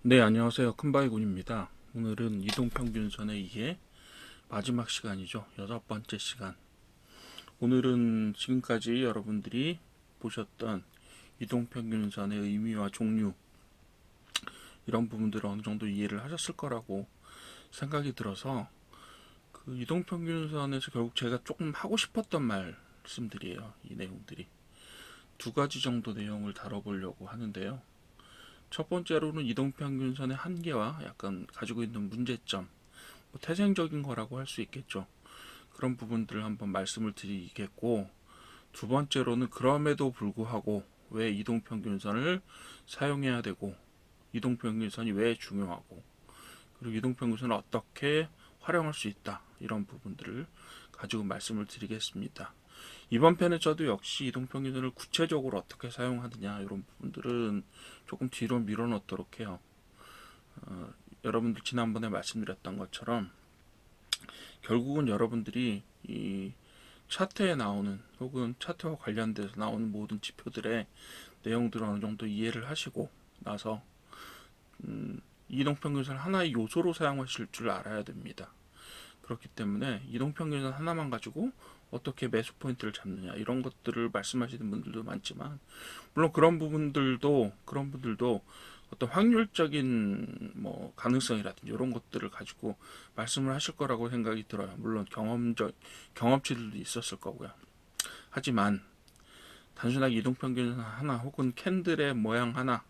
네, 안녕하세요. 큰바위군입니다. 오늘은 이동평균선에 의해 마지막 시간이죠. 여섯 번째 시간. 오늘은 지금까지 여러분들이 보셨던 이동평균선의 의미와 종류, 이런 부분들을 어느 정도 이해를 하셨을 거라고 생각이 들어서 그 이동평균선에서 결국 제가 조금 하고 싶었던 말씀들이에요. 이 내용들이. 두 가지 정도 내용을 다뤄보려고 하는데요. 첫 번째로는 이동평균선의 한계와 약간 가지고 있는 문제점, 뭐 태생적인 거라고 할 수 있겠죠. 그런 부분들을 한번 말씀을 드리겠고, 두 번째로는 그럼에도 불구하고 왜 이동평균선을 사용해야 되고, 이동평균선이 왜 중요하고, 그리고 이동평균선을 어떻게 활용할 수 있다, 이런 부분들을 가지고 말씀을 드리겠습니다. 이번 편에 저도 역시 이동평균선을 구체적으로 어떻게 사용하느냐 이런 부분들은 조금 뒤로 밀어놓도록 해요. 여러분들 지난번에 말씀드렸던 것처럼 결국은 여러분들이 이 차트에 나오는 혹은 차트와 관련돼서 나오는 모든 지표들의 내용들을 어느 정도 이해를 하시고 나서 이동평균선을 하나의 요소로 사용하실 줄 알아야 됩니다. 그렇기 때문에 이동평균선 하나만 가지고 어떻게 매수 포인트를 잡느냐 이런 것들을 말씀하시는 분들도 많지만, 물론 그런 분들도 어떤 확률적인 뭐 가능성이라든지 이런 것들을 가지고 말씀을 하실 거라고 생각이 들어요. 물론 경험치들도 있었을 거고요. 하지만 단순하게 이동평균 하나 혹은 캔들의 모양 하나,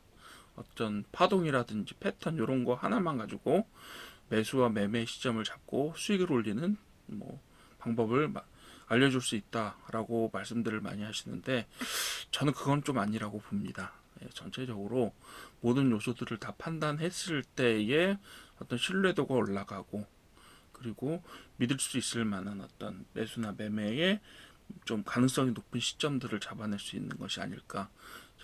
어떤 파동이라든지 패턴 이런 거 하나만 가지고 매수와 매매 시점을 잡고 수익을 올리는 뭐 방법을 알려줄 수 있다라고 말씀들을 많이 하시는데, 저는 그건 좀 아니라고 봅니다. 전체적으로 모든 요소들을 다 판단했을 때에 어떤 신뢰도가 올라가고, 그리고 믿을 수 있을 만한 어떤 매수나 매매의 좀 가능성이 높은 시점들을 잡아낼 수 있는 것이 아닐까,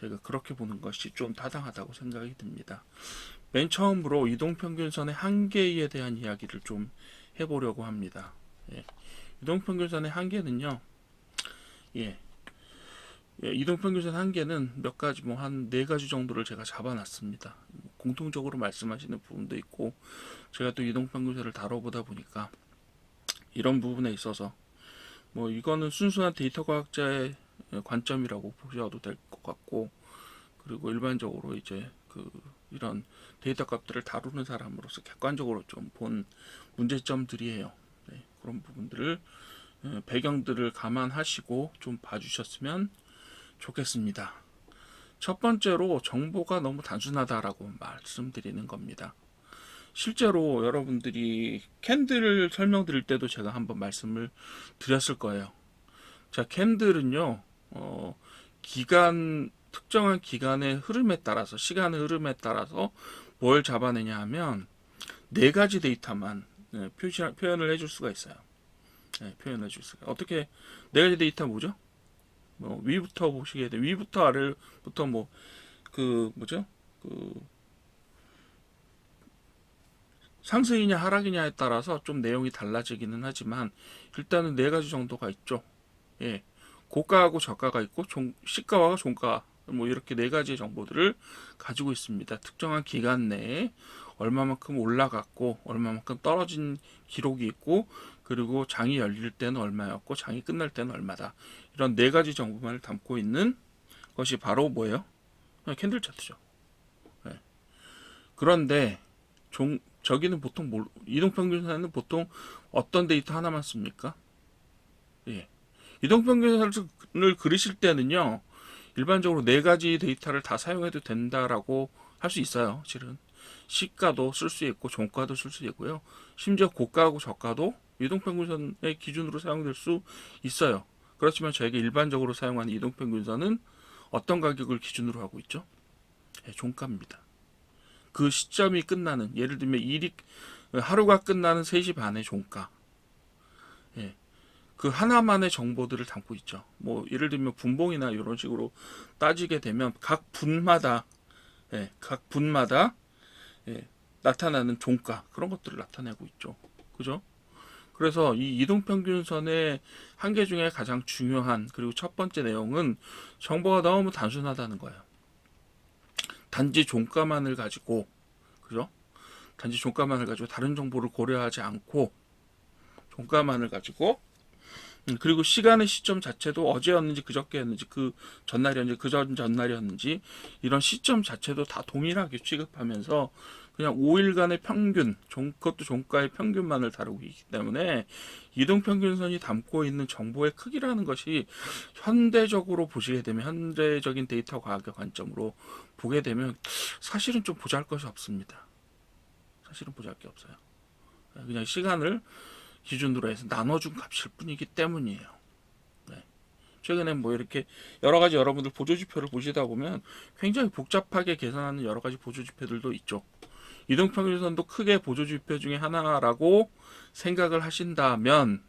저희가 그렇게 보는 것이 좀 타당하다고 생각이 듭니다. 맨 처음으로 이동평균선의 한계에 대한 이야기를 좀 해보려고 합니다. 예. 이동평균선의 한계는요, 예, 이동평균선 한계는 몇 가지, 뭐 한 네 가지 정도를 제가 잡아놨습니다. 공통적으로 말씀하시는 부분도 있고, 제가 또 이동평균선을 다뤄보다 보니까 이런 부분에 있어서 뭐 이거는 순수한 데이터 과학자의 관점이라고 보셔도 될 것 같고, 그리고 일반적으로 이제 이런 데이터 값들을 다루는 사람으로서 객관적으로 좀 본 문제점들이에요. 네, 그런 부분들을 배경들을 감안하시고 좀 봐주셨으면 좋겠습니다. 첫 번째로 정보가 너무 단순하다라고 말씀드리는 겁니다. 실제로 여러분들이 캔들을 설명드릴 때도 제가 한번 말씀을 드렸을 거예요. 자, 캔들은요, 특정한 기간의 흐름에 따라서, 시간의 흐름에 따라서 뭘 잡아내냐 하면 네 가지 데이터만 표현을 해줄 수가 있어요. 표현해 줄 수가. 어떻게 네 가지 데이터 뭐죠? 뭐 위부터 보시게 돼. 위부터 아래부터 뭐 뭐죠? 그 상승이냐 하락이냐에 따라서 좀 내용이 달라지기는 하지만 일단은 네 가지 정도가 있죠. 예. 고가하고 저가가 있고 시가와 종가, 뭐 이렇게 네 가지의 정보들을 가지고 있습니다. 특정한 기간 내에 얼마만큼 올라갔고 얼마만큼 떨어진 기록이 있고, 그리고 장이 열릴 때는 얼마였고 장이 끝날 때는 얼마다. 이런 네 가지 정보만을 담고 있는 것이 바로 뭐예요? 캔들 차트죠. 예. 그런데 저기는 보통 이동평균선은 보통 어떤 데이터 하나만 씁니까? 예. 이동평균선을 그리실 때는요, 일반적으로 네 가지 데이터를 다 사용해도 된다라고 할 수 있어요. 실은 시가도 쓸 수 있고 종가도 쓸 수 있고요. 심지어 고가하고 저가도 이동평균선의 기준으로 사용될 수 있어요. 그렇지만 저에게 일반적으로 사용하는 이동평균선은 어떤 가격을 기준으로 하고 있죠? 종가입니다. 그 시점이 끝나는, 예를 들면 하루가 끝나는 3시 반의 종가, 예, 그 하나만의 정보들을 담고 있죠. 뭐 예를 들면 분봉이나 이런 식으로 따지게 되면 각 분마다 예, 나타나는 종가, 그런 것들을 나타내고 있죠. 그죠? 그래서 이 이동평균선의 한계 중에 가장 중요한, 그리고 첫 번째 내용은 정보가 너무 단순하다는 거예요. 단지 종가만을 가지고, 그죠? 단지 종가만을 가지고 다른 정보를 고려하지 않고 종가만을 가지고 그리고 시간의 시점 자체도 어제였는지 그저께였는지 그 전날이었는지 그 전전날이었는지 이런 시점 자체도 다 동일하게 취급하면서 그냥 5일간의 평균, 그것도 종가의 평균만을 다루고 있기 때문에 이동평균선이 담고 있는 정보의 크기라는 것이 현대적으로 보시게 되면 현대적인 데이터 과학의 관점으로 보게 되면 사실은 좀 보잘것이 없습니다. 사실은 보잘게 없어요. 그냥 시간을 기준으로 해서 나눠준 값일 뿐이기 때문이에요. 네. 최근에 뭐 이렇게 여러 가지 여러분들 보조지표를 보시다 보면 굉장히 복잡하게 계산하는 여러 가지 보조지표들도 있죠. 이동평균선도 크게 보조지표 중에 하나라고 생각을 하신다면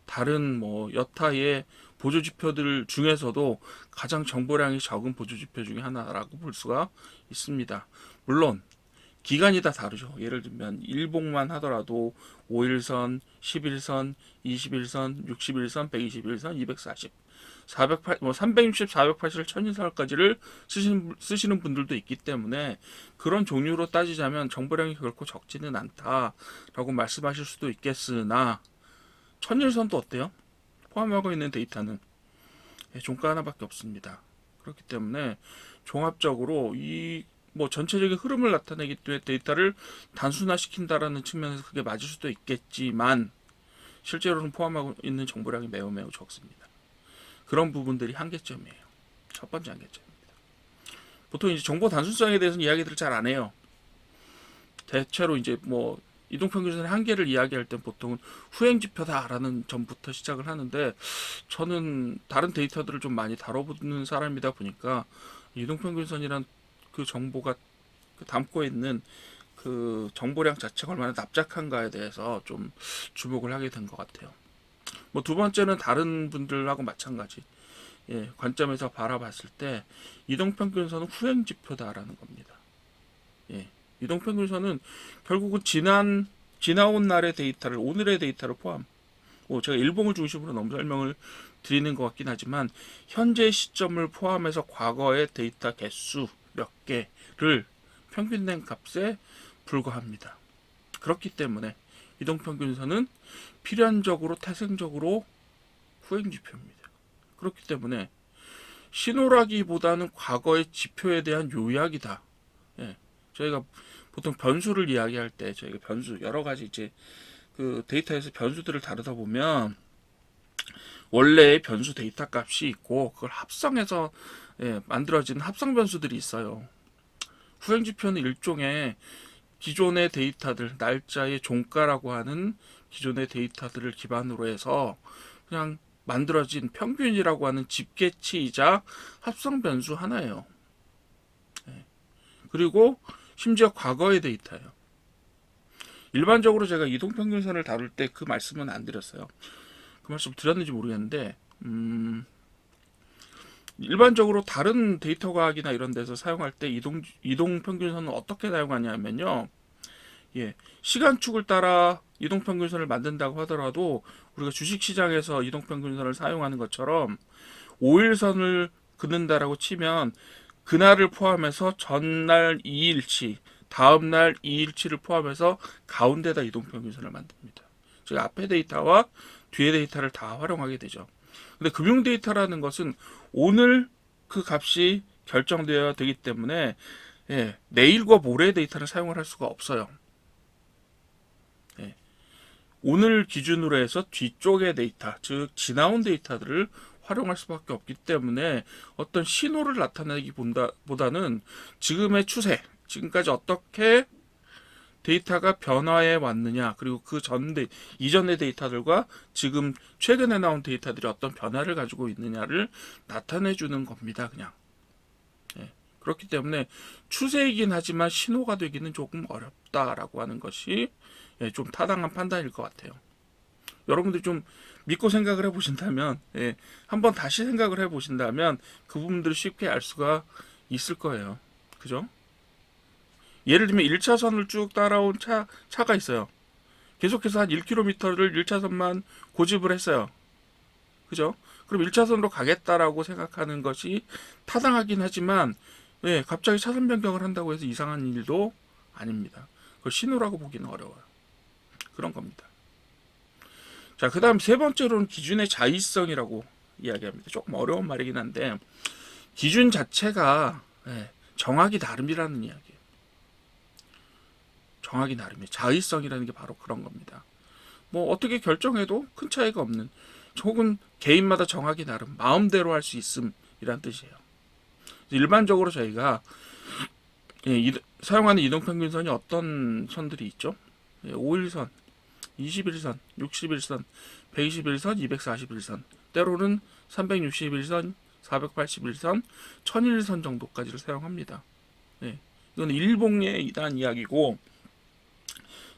다른 뭐 여타의 보조지표들 중에서도 가장 정보량이 적은 보조지표 중에 하나라고 볼 수가 있습니다. 물론 기간이 다 다르죠. 예를 들면 일봉만 하더라도 5일선, 10일선, 20일선, 60일선, 120일선, 240, 408, 360, 480을 1000일선까지를 쓰시는 분들도 있기 때문에 그런 종류로 따지자면 정보량이 결코 적지는 않다라고 말씀하실 수도 있겠으나 1000일선도 어때요? 포함하고 있는 데이터는 종가 하나밖에 없습니다. 그렇기 때문에 종합적으로 이 뭐 전체적인 흐름을 나타내기 때문에 데이터를 단순화시킨다라는 측면에서 그게 맞을 수도 있겠지만 실제로는 포함하고 있는 정보량이 매우 매우 적습니다. 그런 부분들이 한계점이에요. 첫 번째 한계점입니다. 보통 이제 정보 단순성에 대해서는 이야기들을 잘 안 해요. 대체로 이제 뭐 이동평균선의 한계를 이야기할 땐 보통은 후행지표다라는 점부터 시작을 하는데 저는 다른 데이터들을 좀 많이 다뤄보는 사람이다 보니까 이동평균선이란 그 정보가 담고 있는 그 정보량 자체가 얼마나 납작한가에 대해서 좀 주목을 하게 된 것 같아요. 뭐 두 번째는 다른 분들하고 마찬가지 관점에서 바라봤을 때 이동평균선은 후행지표다라는 겁니다. 이동평균선은 결국은 지나온 날의 데이터를 오늘의 데이터를 포함 제가 일봉을 중심으로 너무 설명을 드리는 것 같긴 하지만 현재 시점을 포함해서 과거의 데이터 개수 몇 개를 평균된 값에 불과합니다. 그렇기 때문에 이동평균선은 필연적으로 태생적으로 후행지표입니다. 그렇기 때문에 신호라기보다는 과거의 지표에 대한 요약이다. 저희가 보통 변수를 이야기할 때 저희가 변수 여러 가지 이제 그 데이터에서 변수들을 다루다 보면 원래의 변수 데이터 값이 있고 그걸 합성해서 만들어진 합성 변수들이 있어요. 후행지표는 일종의 기존의 데이터들, 날짜의 종가라고 하는 기존의 데이터들을 기반으로 해서 그냥 만들어진 평균이라고 하는 집계치이자 합성 변수 하나예요. 그리고 심지어 과거의 데이터예요. 일반적으로 제가 이동평균선을 다룰 때 그 말씀은 안 드렸어요. 그 말씀 드렸는지 모르겠는데 일반적으로 다른 데이터 과학이나 이런 데서 사용할 때 이동평균선은 어떻게 사용하냐면요. 시간축을 따라 이동평균선을 만든다고 하더라도 우리가 주식시장에서 이동평균선을 사용하는 것처럼 5일선을 긋는다라고 치면 그날을 포함해서 전날 2일치, 다음날 2일치를 포함해서 가운데다 이동평균선을 만듭니다. 즉 앞에 데이터와 뒤에 데이터를 다 활용하게 되죠. 근데 금융 데이터라는 것은 오늘 그 값이 결정되어야 되기 때문에 내일과 모레의 데이터를 사용을 할 수가 없어요. 오늘 기준으로 해서 뒤쪽의 데이터, 즉 지나온 데이터들을 활용할 수밖에 없기 때문에 어떤 신호를 나타내기보다는 지금의 추세, 지금까지 어떻게 데이터가 변화해 왔느냐, 그리고 그 이전의 데이터들과 지금 최근에 나온 데이터들이 어떤 변화를 가지고 있느냐를 나타내 주는 겁니다. 그냥. 그렇기 때문에 추세이긴 하지만 신호가 되기는 조금 어렵다라고 하는 것이 좀 타당한 판단일 것 같아요. 여러분들이 좀 믿고 생각을 해보신다면, 한번 다시 생각을 해보신다면 그 부분들을 쉽게 알 수가 있을 거예요. 그죠? 예를 들면 1차선을 쭉 따라온 차가 있어요. 계속해서 한 1km를 1차선만 고집을 했어요. 그죠? 그럼 1차선으로 가겠다라고 생각하는 것이 타당하긴 하지만 갑자기 차선 변경을 한다고 해서 이상한 일도 아닙니다. 그걸 신호라고 보기는 어려워요. 그런 겁니다. 자, 그 다음 세 번째로는 기준의 자의성이라고 이야기합니다. 조금 어려운 말이긴 한데, 기준 자체가 정하기 나름이라는 이야기예요. 정하기 나름이에요. 자의성이라는 게 바로 그런 겁니다. 뭐 어떻게 결정해도 큰 차이가 없는, 혹은 개인마다 정하기 나름, 마음대로 할 수 있음이란 뜻이에요. 일반적으로 저희가 사용하는 이동평균선이 어떤 선들이 있죠? 5일선, 21선, 61선, 121선, 241선, 때로는 361선, 481선, 1001선 정도까지를 사용합니다. 이건 일봉의 2단 이야기고,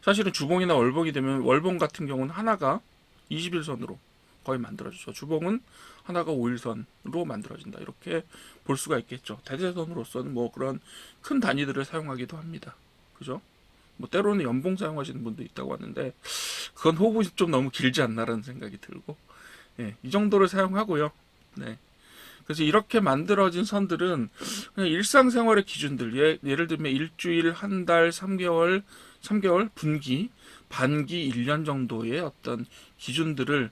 사실은 주봉이나 월봉이 되면 월봉 같은 경우는 하나가 21선으로 거의 만들어지죠. 주봉은 하나가 5일선으로 만들어진다. 이렇게 볼 수가 있겠죠. 대대선으로서는 뭐 그런 큰 단위들을 사용하기도 합니다. 그죠? 뭐 때로는 연봉 사용하시는 분도 있다고 하는데 그건 호흡이 좀 너무 길지 않나라는 생각이 들고, 이 정도를 사용하고요. 네. 그래서 이렇게 만들어진 선들은 그냥 일상생활의 기준들, 예를 들면 일주일, 한 달, 3개월, 분기, 반기, 1년 정도의 어떤 기준들을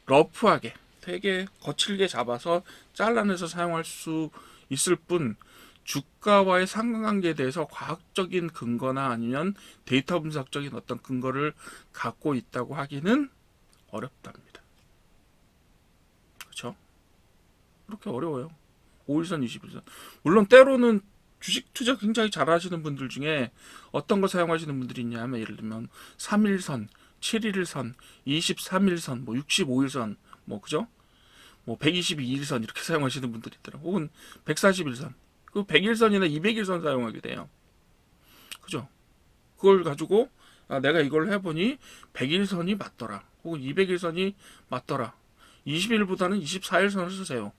러프하게, 되게 거칠게 잡아서 잘라내서 사용할 수 있을 뿐, 주가와의 상관관계에 대해서 과학적인 근거나 아니면 데이터 분석적인 어떤 근거를 갖고 있다고 하기는 어렵답니다. 그렇죠? 그렇게 어려워요. 5일선, 21선. 물론 때로는 주식 투자 굉장히 잘하시는 분들 중에 어떤 거 사용하시는 분들이 있냐 하면, 예를 들면 3일선, 7일선, 23일선, 뭐 65일선, 뭐 그죠? 뭐 122일선 이렇게 사용하시는 분들이 있더라고요. 혹은 141선. 그 100일선이나 200일선 사용하게 돼요. 그죠? 그걸 가지고 내가 이걸 해보니 100일선이 맞더라. 혹은 200일선이 맞더라. 20일보다는 24일선을 쓰세요.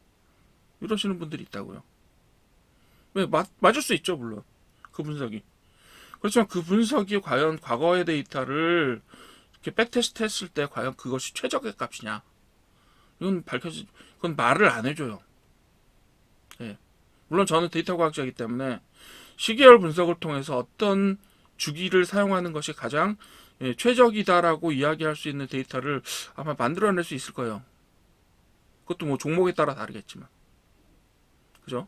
이러시는 분들이 있다고요. 왜? 맞을 수 있죠, 물론. 그 분석이. 그렇지만 그 분석이 과연 과거의 데이터를 이렇게 백테스트 했을 때 과연 그것이 최적의 값이냐. 그건 말을 안 해줘요. 예. 물론 저는 데이터 과학자이기 때문에 시계열 분석을 통해서 어떤 주기를 사용하는 것이 가장 최적이다라고 이야기할 수 있는 데이터를 아마 만들어낼 수 있을 거예요. 그것도 뭐 종목에 따라 다르겠지만. 그죠?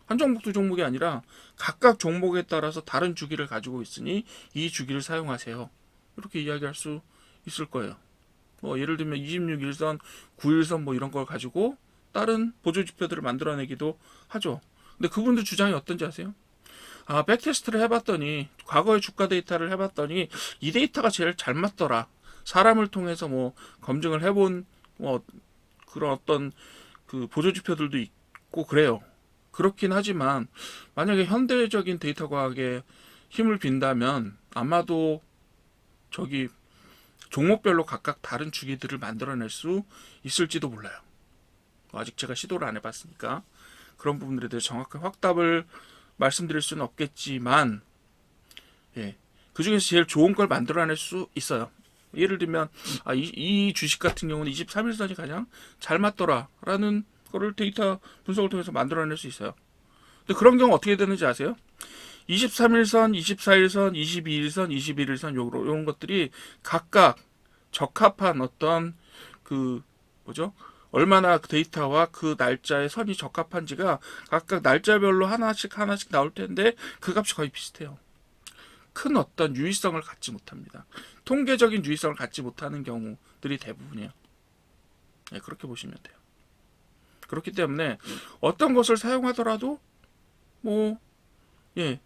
한 종목 두 종목이 아니라 각각 종목에 따라서 다른 주기를 가지고 있으니 이 주기를 사용하세요. 이렇게 이야기할 수 있을 거예요. 뭐 예를 들면 26일선, 9일선 뭐 이런 걸 가지고 다른 보조 지표들을 만들어내기도 하죠. 근데 그분들 주장이 어떤지 아세요? 백테스트를 해봤더니, 과거의 주가 데이터를 해봤더니 이 데이터가 제일 잘 맞더라. 사람을 통해서 뭐 검증을 해본 뭐 그런 어떤 그 보조 지표들도 있고 그래요. 그렇긴 하지만 만약에 현대적인 데이터 과학에 힘을 빈다면 아마도 저기 종목별로 각각 다른 주기들을 만들어낼 수 있을지도 몰라요. 아직 제가 시도를 안 해봤으니까 그런 부분들에 대해 정확한 확답을 말씀드릴 수는 없겠지만, 그 중에서 제일 좋은 걸 만들어낼 수 있어요. 예를 들면 이 주식 같은 경우는 23일선이 가장 잘 맞더라라는 거를 데이터 분석을 통해서 만들어낼 수 있어요. 근데 그런 경우 어떻게 되는지 아세요? 23일선, 24일선, 22일선, 21일선 이런 것들이 각각 적합한 어떤 그 뭐죠? 얼마나 그 데이터와 그 날짜의 선이 적합한지가 각각 날짜별로 하나씩 나올 텐데 그 값이 거의 비슷해요. 큰 어떤 유의성을 갖지 못합니다. 통계적인 유의성을 갖지 못하는 경우들이 대부분이에요. 그렇게 보시면 돼요. 그렇기 때문에 어떤 것을 사용하더라도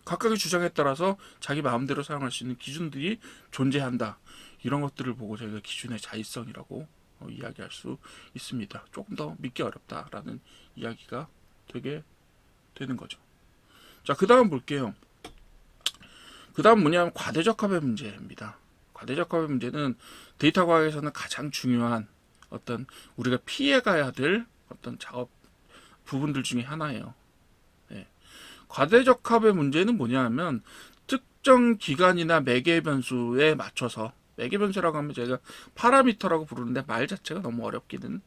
각각의 주장에 따라서 자기 마음대로 사용할 수 있는 기준들이 존재한다. 이런 것들을 보고 저희가 기준의 자의성이라고 이야기할 수 있습니다. 조금 더 믿기 어렵다라는 이야기가 되게 되는 거죠. 자, 그 다음 볼게요. 그 다음 뭐냐면 과대적합의 문제입니다. 과대적합의 문제는 데이터 과학에서는 가장 중요한 어떤 우리가 피해가야 될 어떤 작업 부분들 중에 하나예요. 과대적합의 문제는 뭐냐면 특정 기간이나 매개 변수에 맞춰서, 매개 변수라고 하면 제가 파라미터라고 부르는데 말 자체가 너무 어렵기는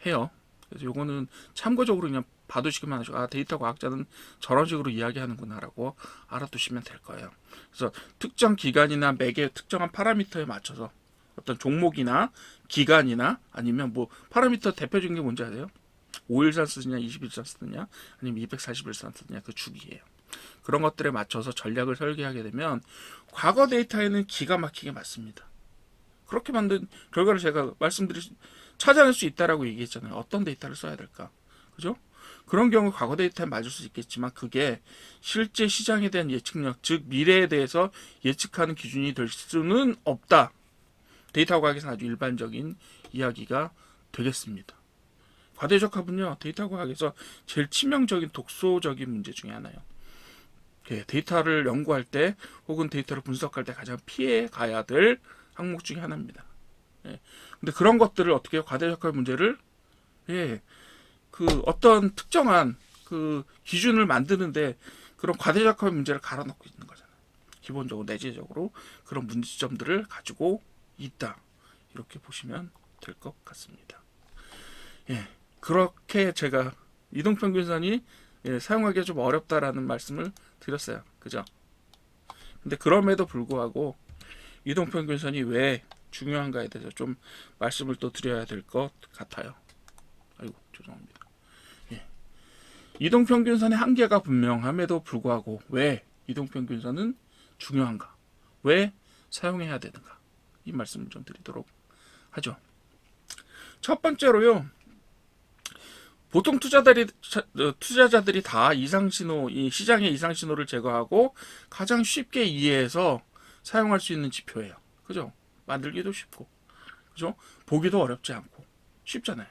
해요. 그래서 요거는 참고적으로 그냥 봐두시기만 하시고 데이터 과학자는 저런 식으로 이야기하는구나라고 알아두시면 될 거예요. 그래서 특정 기간이나 매개 특정한 파라미터에 맞춰서 어떤 종목이나 기간이나 아니면 뭐 파라미터 대표적인 게 뭔지 아세요? 5일선 쓰느냐 20일선 쓰느냐 아니면 240일선 쓰느냐 그 주기예요. 그런 것들에 맞춰서 전략을 설계하게 되면 과거 데이터에는 기가 막히게 맞습니다. 그렇게 만든 결과를 제가 찾아낼 수 있다라고 얘기했잖아요. 어떤 데이터를 써야 될까? 그죠? 그런 경우 과거 데이터에 맞을 수 있겠지만 그게 실제 시장에 대한 예측력, 즉 미래에 대해서 예측하는 기준이 될 수는 없다. 데이터 과학에서 아주 일반적인 이야기가 되겠습니다. 과대적합은요, 데이터 과학에서 제일 치명적인 독소적인 문제 중에 하나예요. 데이터를 연구할 때 혹은 데이터를 분석할 때 가장 피해 가야 될 항목 중에 하나입니다. 근데 그런 것들을 어떻게 해요? 과대적합 문제를 그 어떤 특정한 그 기준을 만드는데 그런 과대적합 문제를 갈아넣고 있는 거잖아요. 기본적으로 내재적으로 그런 문제점들을 가지고 있다. 이렇게 보시면 될 것 같습니다. 그렇게 제가 이동평균선이 사용하기가 좀 어렵다라는 말씀을 드렸어요. 그죠? 근데 그럼에도 불구하고 이동평균선이 왜 중요한가에 대해서 좀 말씀을 또 드려야 될 것 같아요. 아이고 죄송합니다. 이동평균선의 한계가 분명함에도 불구하고 왜 이동평균선은 중요한가? 왜 사용해야 되는가? 이 말씀을 좀 드리도록 하죠. 첫 번째로요. 보통 투자자들이 다 이상신호, 이 시장의 이상신호를 제거하고 가장 쉽게 이해해서 사용할 수 있는 지표예요. 그죠? 만들기도 쉽고, 그죠? 보기도 어렵지 않고, 쉽잖아요.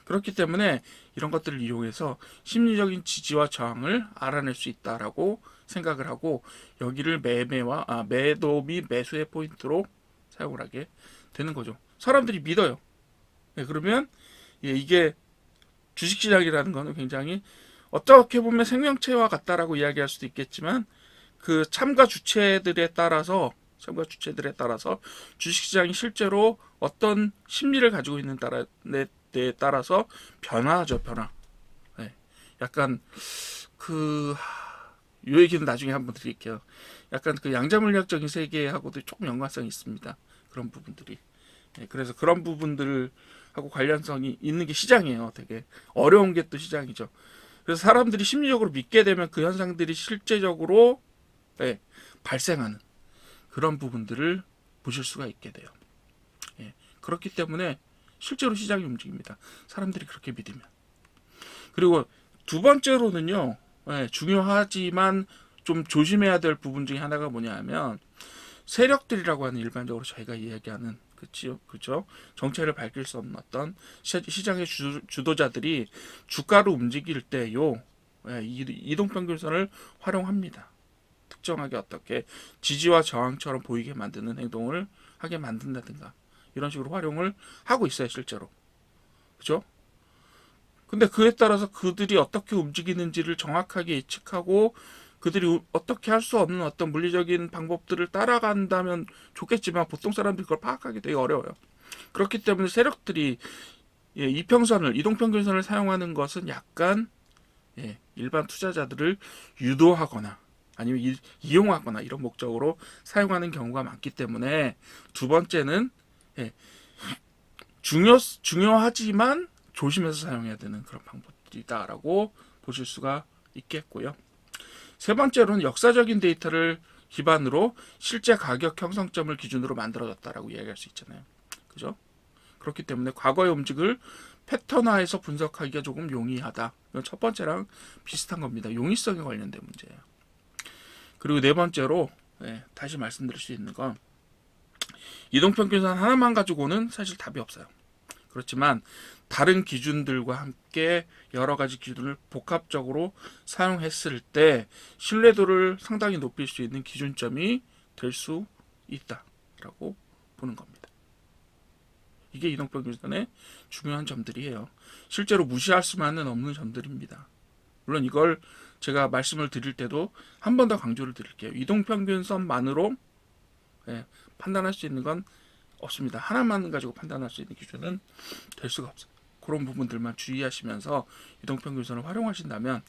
그렇기 때문에 이런 것들을 이용해서 심리적인 지지와 저항을 알아낼 수 있다라고 생각을 하고 여기를 매도 및 매수의 포인트로 사용을 하게 되는 거죠. 사람들이 믿어요. 그러면 이게 주식시장이라는 거는 굉장히 어떻게 보면 생명체와 같다라고 이야기할 수도 있겠지만 그 참가 주체들에 따라서 주식시장이 실제로 어떤 심리를 가지고 있는 데 따라서 변화하죠. 변화. 약간 요 얘기는 나중에 한번 드릴게요. 약간 그 양자물리학적인 세계하고도 조금 연관성이 있습니다. 그런 부분들이. 그래서 그런 부분들하고 관련성이 있는 게 시장이에요. 되게 어려운 게 또 시장이죠. 그래서 사람들이 심리적으로 믿게 되면 그 현상들이 실제적으로 발생하는 그런 부분들을 보실 수가 있게 돼요. 그렇기 때문에 실제로 시장이 움직입니다. 사람들이 그렇게 믿으면. 그리고 두 번째로는요. 중요하지만 좀 조심해야 될 부분 중에 하나가 뭐냐 하면 세력들이라고 하는 일반적으로 저희가 이야기하는 그렇죠? 정체를 밝힐 수 없는 어떤 시장의 주도자들이 주가를 움직일 때요. 이동평균선을 활용합니다. 특정하게 어떻게 지지와 저항처럼 보이게 만드는 행동을 하게 만든다든가 이런 식으로 활용을 하고 있어요. 실제로. 그죠? 근데 그에 따라서 그들이 어떻게 움직이는지를 정확하게 예측하고 그들이 어떻게 할 수 없는 어떤 물리적인 방법들을 따라간다면 좋겠지만 보통 사람들이 그걸 파악하기 되게 어려워요. 그렇기 때문에 세력들이 이동평균선을 사용하는 것은 약간 일반 투자자들을 유도하거나 아니면 이용하거나 이런 목적으로 사용하는 경우가 많기 때문에 두 번째는 중요하지만 조심해서 사용해야 되는 그런 방법들이다라고 보실 수가 있겠고요. 세 번째로는 역사적인 데이터를 기반으로 실제 가격 형성점을 기준으로 만들어졌다라고 이야기할 수 있잖아요. 그죠? 그렇기 때문에 과거의 움직임을 패턴화해서 분석하기가 조금 용이하다. 이건 첫 번째랑 비슷한 겁니다. 용이성에 관련된 문제예요. 그리고 네 번째로 다시 말씀드릴 수 있는 건 이동평균선 하나만 가지고는 사실 답이 없어요. 그렇지만 다른 기준들과 함께 여러 가지 기준을 복합적으로 사용했을 때 신뢰도를 상당히 높일 수 있는 기준점이 될 수 있다라고 보는 겁니다. 이게 이동평균선의 중요한 점들이에요. 실제로 무시할 수만은 없는 점들입니다. 물론 이걸 제가 말씀을 드릴 때도 한 번 더 강조를 드릴게요. 이동평균선만으로 판단할 수 있는 건 없습니다. 하나만 가지고 판단할 수 있는 기준은 될 수가 없어요. 그런 부분들만 주의하시면서 이동평균선을 활용하신다면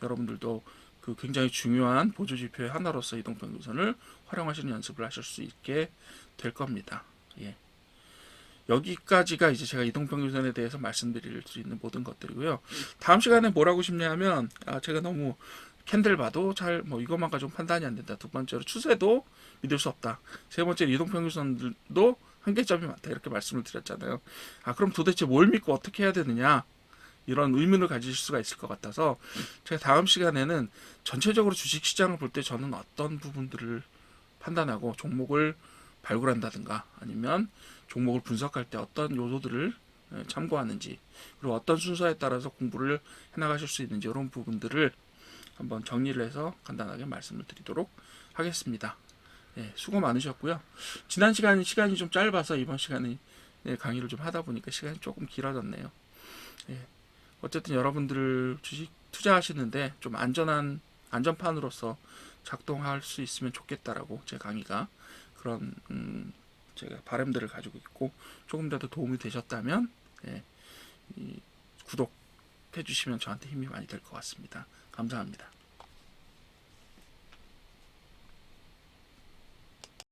여러분들도 그 굉장히 중요한 보조지표의 하나로서 이동평균선을 활용하시는 연습을 하실 수 있게 될 겁니다. 예. 여기까지가 이제 제가 이동평균선에 대해서 말씀드릴 수 있는 모든 것들이고요. 다음 시간에 뭐라고 싶냐면 제가 너무 캔들 봐도 잘 뭐 이것만 가지고 판단이 안 된다. 두 번째로 추세도 믿을 수 없다. 세 번째로 이동평균선들도 한계점이 많다. 이렇게 말씀을 드렸잖아요. 그럼 도대체 뭘 믿고 어떻게 해야 되느냐? 이런 의문을 가지실 수가 있을 것 같아서 제가 다음 시간에는 전체적으로 주식시장을 볼 때 저는 어떤 부분들을 판단하고 종목을 발굴한다든가 아니면 종목을 분석할 때 어떤 요소들을 참고하는지 그리고 어떤 순서에 따라서 공부를 해나가실 수 있는지 이런 부분들을 한번 정리를 해서 간단하게 말씀을 드리도록 하겠습니다. 예, 수고 많으셨고요. 지난 시간이 좀 짧아서 이번 시간에 강의를 좀 하다 보니까 시간이 조금 길어졌네요. 예, 어쨌든 여러분들 주식 투자하시는데 좀 안전판으로서 작동할 수 있으면 좋겠다라고 제 강의가 그런 제가 바람들을 가지고 있고 조금이라도 도움이 되셨다면 구독해 주시면 저한테 힘이 많이 될 것 같습니다. 감사합니다.